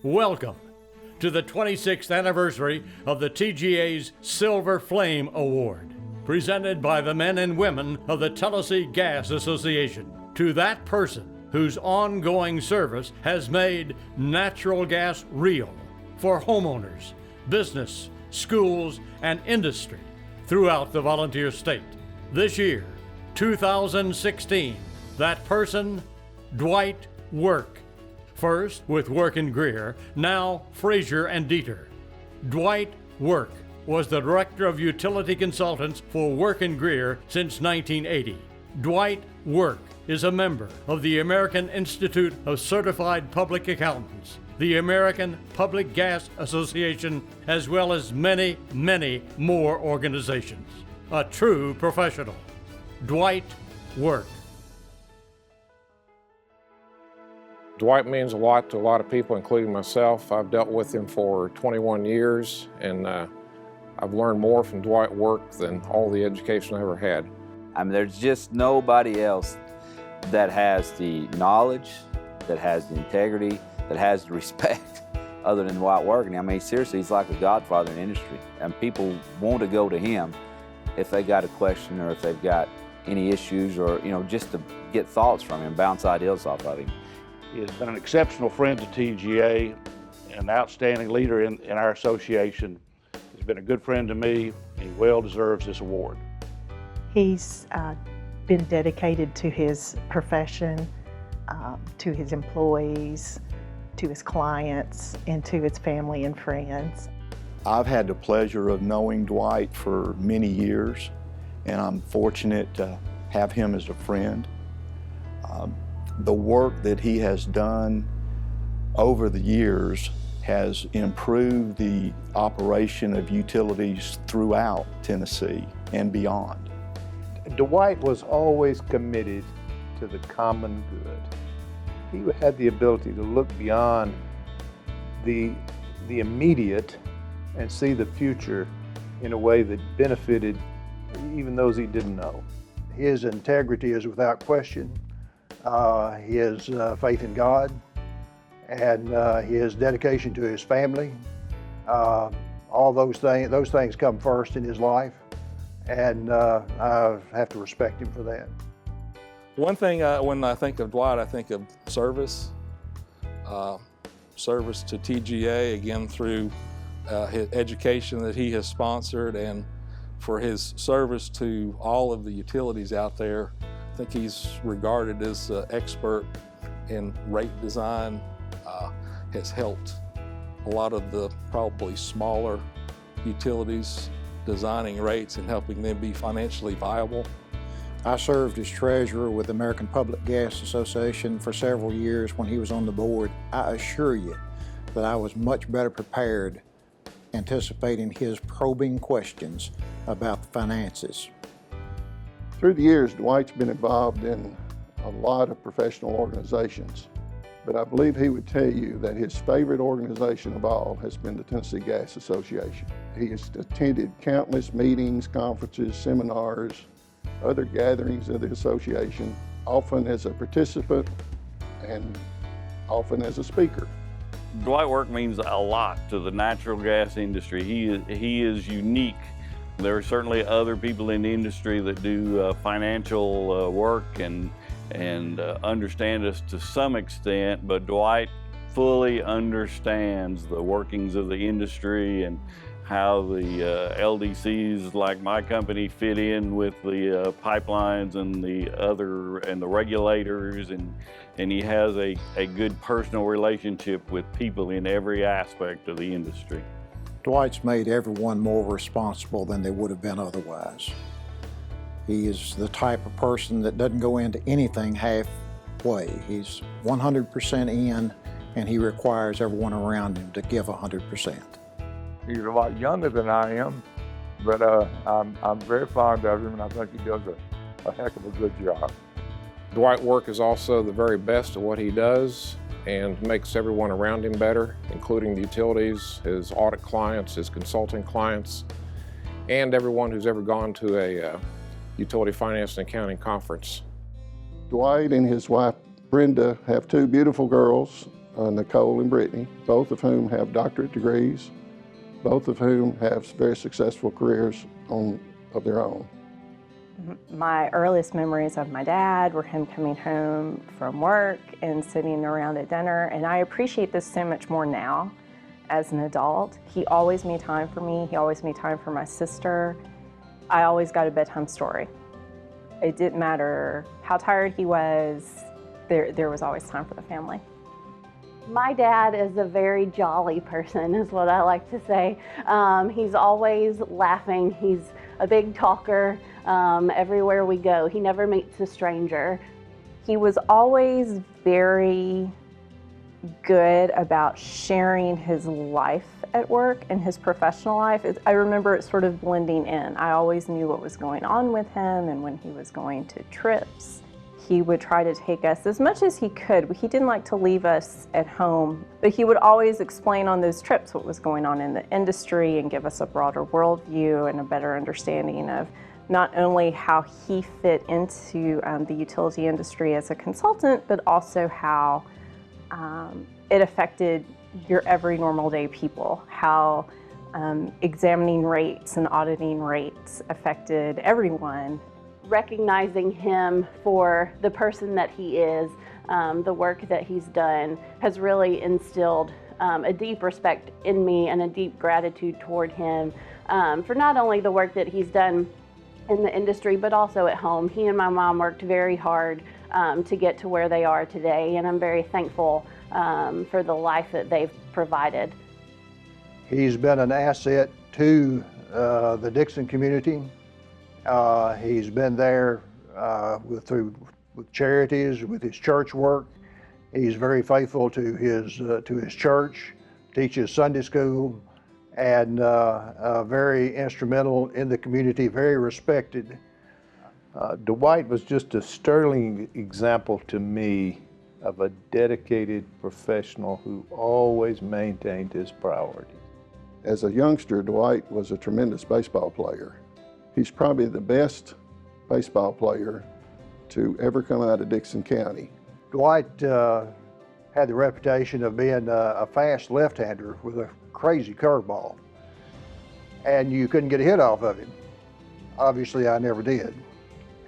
Welcome to the 26th anniversary of the TGA's Silver Flame Award, presented by the men and women of the Tennessee Gas Association. To that person whose ongoing service has made natural gas real for homeowners, business, schools, and industry throughout the volunteer state. This year, 2016, that person, Dwight Work. First with Work and Greer, now Frazier and Dieter. Dwight Work was the Director of Utility Consultants for Work and Greer since 1980. Dwight Work is a member of the American Institute of Certified Public Accountants, the American Public Gas Association, as well as many, many more organizations. A true professional. Dwight Work. Dwight means a lot to a lot of people, including myself. I've dealt with him for 21 years, and I've learned more from Dwight Work than all the education I ever had. I mean, there's just nobody else that has the knowledge, that has the integrity, that has the respect other than Dwight Work. And I mean, seriously, he's like a godfather in the industry. And people want to go to him if they got a question or if they've got any issues or, just to get thoughts from him, bounce ideas off of him. He has been an exceptional friend to TGA, an outstanding leader in our association. He's been a good friend to me. He well deserves this award. He's been dedicated to his profession, to his employees, to his clients, and to his family and friends. I've had the pleasure of knowing Dwight for many years, and I'm fortunate to have him as a friend. The work that he has done over the years has improved the operation of utilities throughout Tennessee and beyond. Dwight was always committed to the common good. He had the ability to look beyond the immediate and see the future in a way that benefited even those he didn't know. His integrity is without question. His faith in God and his dedication to his family. All those things come first in his life, and I have to respect him for that. One thing, when I think of Dwight, I think of service. Service to TGA, again, through his education that he has sponsored, and for his service to all of the utilities out there. I think he's regarded as an expert in rate design, has helped a lot of the probably smaller utilities designing rates and helping them be financially viable. I served as treasurer with the American Public Gas Association for several years when he was on the board. I assure you that I was much better prepared anticipating his probing questions about the finances. Through the years, Dwight's been involved in a lot of professional organizations, but I believe he would tell you that his favorite organization of all has been the Tennessee Gas Association. He has attended countless meetings, conferences, seminars, other gatherings of the association, often as a participant and often as a speaker. Dwight Work means a lot to the natural gas industry. He is unique. There are certainly other people in the industry that do financial work and understand us to some extent, but Dwight fully understands the workings of the industry and how the LDCs like my company fit in with the pipelines and the regulators, and he has a good personal relationship with people in every aspect of the industry. Dwight's made everyone more responsible than they would have been otherwise. He is the type of person that doesn't go into anything halfway. He's 100% in, and he requires everyone around him to give 100%. He's a lot younger than I am, but I'm very fond of him, and I think he does a heck of a good job. Dwight Work is also the very best at what he does and makes everyone around him better, including the utilities, his audit clients, his consulting clients, and everyone who's ever gone to a utility finance and accounting conference. Dwight and his wife Brenda have two beautiful girls, Nicole and Brittany, both of whom have doctorate degrees, both of whom have very successful careers of their own. My earliest memories of my dad were him coming home from work and sitting around at dinner, and I appreciate this so much more now as an adult. He always made time for me. He always made time for my sister. I always got a bedtime story. It didn't matter how tired he was, there was always time for the family. My dad is a very jolly person, is what I like to say. He's always laughing. He's a big talker everywhere we go. He never meets a stranger. He was always very good about sharing his life at work and his professional life. I remember it sort of blending in. I always knew what was going on with him, and when he was going to trips, he would try to take us as much as he could. He didn't like to leave us at home, but he would always explain on those trips what was going on in the industry and give us a broader worldview and a better understanding of not only how he fit into the utility industry as a consultant, but also how it affected your every normal day people, how examining rates and auditing rates affected everyone. Recognizing him for the person that he is, the work that he's done, has really instilled a deep respect in me and a deep gratitude toward him for not only the work that he's done in the industry, but also at home. He and my mom worked very hard to get to where they are today, and I'm very thankful for the life that they've provided. He's been an asset to the Dixon community. He's been there with charities, with his church work. He's very faithful to his church, teaches Sunday school, and very instrumental in the community, very respected. Dwight was just a sterling example to me of a dedicated professional who always maintained his priorities. As a youngster, Dwight was a tremendous baseball player. He's probably the best baseball player to ever come out of Dixon County. Dwight had the reputation of being a fast left-hander with a crazy curveball, and you couldn't get a hit off of him. Obviously, I never did.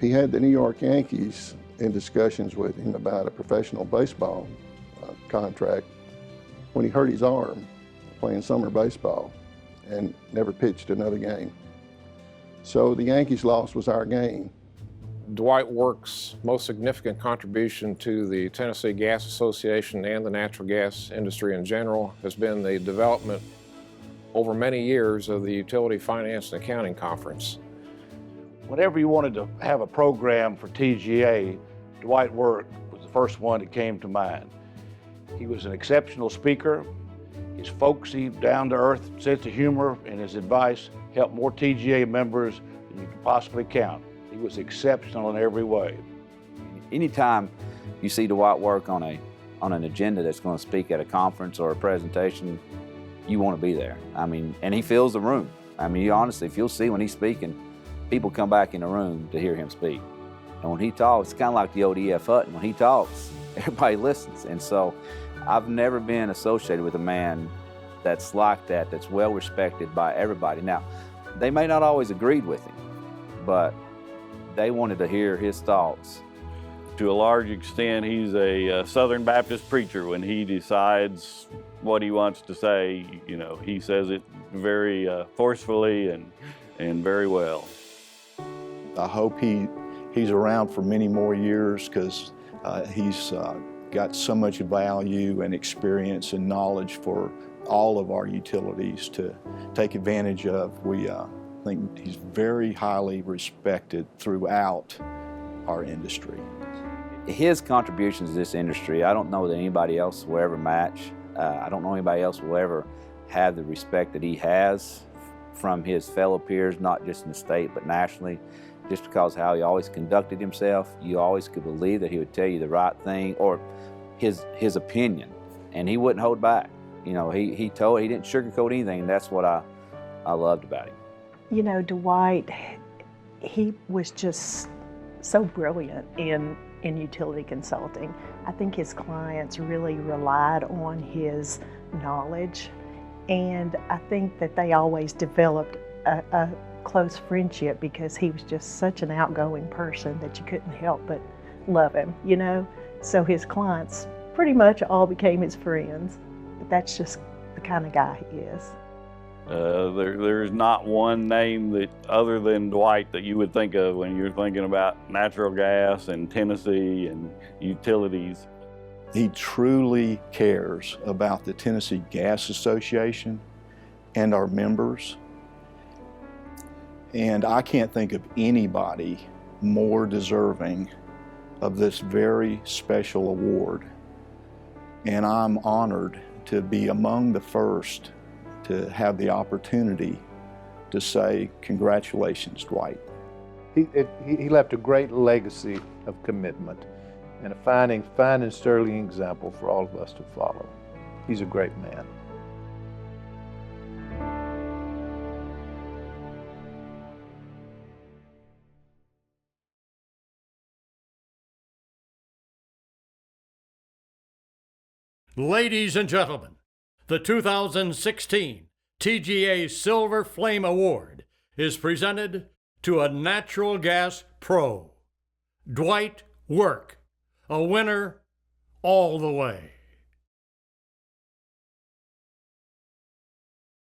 He had the New York Yankees in discussions with him about a professional baseball contract when he hurt his arm playing summer baseball and never pitched another game. So the Yankees' loss was our gain. Dwight Work's most significant contribution to the Tennessee Gas Association and the natural gas industry in general has been the development over many years of the Utility Finance and Accounting Conference. Whenever you wanted to have a program for TGA, Dwight Work was the first one that came to mind. He was an exceptional speaker. His folksy, down-to-earth sense of humor and his advice helped more TGA members than you could possibly count. He was exceptional in every way. Anytime you see Dwight Work on an agenda that's going to speak at a conference or a presentation, you want to be there. I mean, and he fills the room. I mean, honestly, if you'll see when he's speaking, people come back in the room to hear him speak. And when he talks, it's kind of like the old E.F. Hutton. When he talks, everybody listens. And so I've never been associated with a man that's like that, that's well respected by everybody. Now, they may not always agreed with him, but they wanted to hear his thoughts. To a large extent, he's a Southern Baptist preacher. When he decides what he wants to say, you know, he says it very forcefully and very well. I hope he's around for many more years because he's got so much value and experience and knowledge for all of our utilities to take advantage of. We think he's very highly respected throughout our industry. His contributions to this industry, I don't know that anybody else will ever match. I don't know anybody else will ever have the respect that he has from his fellow peers, not just in the state, but nationally, just because how he always conducted himself. You always could believe that he would tell you the right thing or his opinion, and he wouldn't hold back. You know, he didn't sugarcoat anything, and that's what I loved about him. You know, Dwight, he was just so brilliant in utility consulting. I think his clients really relied on his knowledge, and I think that they always developed a close friendship because he was just such an outgoing person that you couldn't help but love him, you know? So his clients pretty much all became his friends. But that's just the kind of guy he is. There's not one name that, other than Dwight, that you would think of when you're thinking about natural gas and Tennessee and utilities. He truly cares about the Tennessee Gas Association and our members. And I can't think of anybody more deserving of this very special award. And I'm honored to be among the first to have the opportunity to say, congratulations, Dwight. He left a great legacy of commitment and a fine and sterling example for all of us to follow. He's a great man. Ladies and gentlemen, the 2016 TGA Silver Flame Award is presented to a natural gas pro, Dwight Work, a winner all the way.